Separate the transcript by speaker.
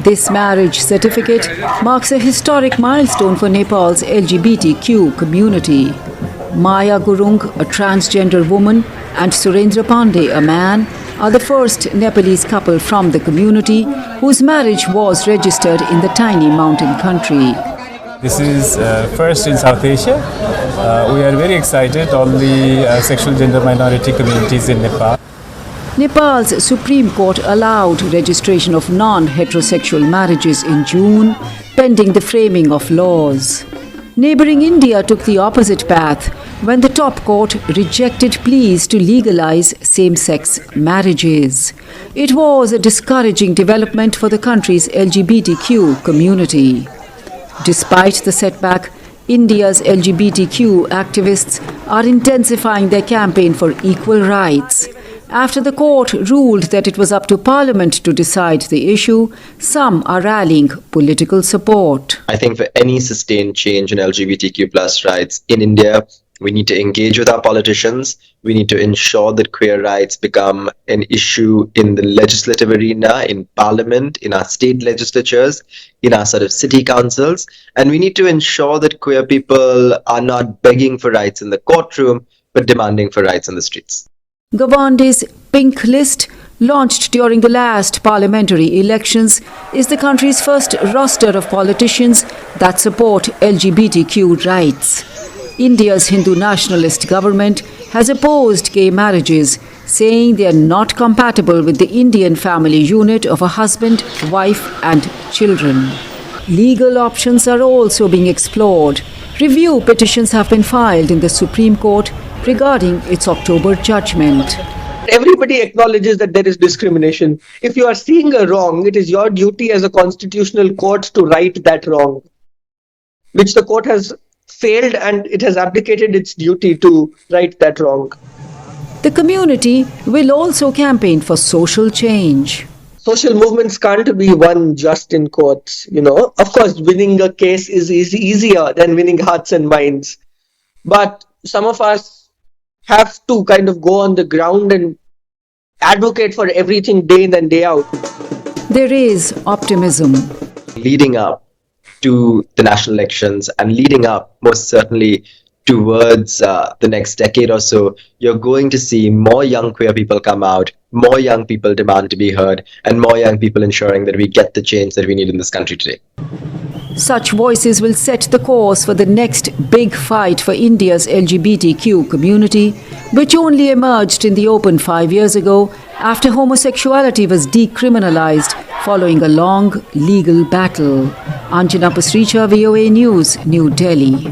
Speaker 1: This marriage certificate marks a historic milestone for Nepal's LGBTQ community. Maya Gurung, a transgender woman, and Surendra Pandey, a man, are the first Nepalese couple from the community whose marriage was registered in the tiny mountain country.
Speaker 2: This is first in South Asia. We are very excited, all the sexual gender minority communities in Nepal.
Speaker 1: Nepal's Supreme Court allowed registration of non-heterosexual marriages in June, pending the framing of laws. Neighbouring India took the opposite path when the top court rejected pleas to legalize same-sex marriages. It was a discouraging development for the country's LGBTQ community. Despite the setback, India's LGBTQ activists are intensifying their campaign for equal rights. After the court ruled that it was up to Parliament to decide the issue, some are rallying political support.
Speaker 3: I think for any sustained change in LGBTQ plus rights in India, we need to engage with our politicians. We need to ensure that queer rights become an issue in the legislative arena, in Parliament, in our state legislatures, in our sort of city councils. And we need to ensure that queer people are not begging for rights in the courtroom, but demanding for rights in the streets.
Speaker 1: Gawand's Pink List, launched during the last parliamentary elections, is the country's first roster of politicians that support LGBTQ rights. India's Hindu nationalist government has opposed gay marriages, saying they are not compatible with the Indian family unit of a husband, wife and children. Legal options are also being explored. Review petitions have been filed in the Supreme Court regarding its October judgment.
Speaker 4: Everybody acknowledges that there is discrimination. If you are seeing a wrong, it is your duty as a constitutional court to right that wrong, which the court has failed, and it has abdicated its duty to right that wrong.
Speaker 1: The community will also campaign for social change.
Speaker 4: Social movements can't be won just in courts, Of course, winning a case is easier than winning hearts and minds. But some of us have to kind of go on the ground and advocate for everything day in and day out.
Speaker 1: There is optimism.
Speaker 3: Leading up to the national elections and leading up most certainly towards the next decade or so, you're going to see more young queer people come out, more young people demand to be heard, and more young people ensuring that we get the change that we need in this country today.
Speaker 1: Such voices will set the course for the next big fight for India's LGBTQ community, which only emerged in the open 5 years ago after homosexuality was decriminalized following a long legal battle. Anjana Pasricha, VOA News, New Delhi.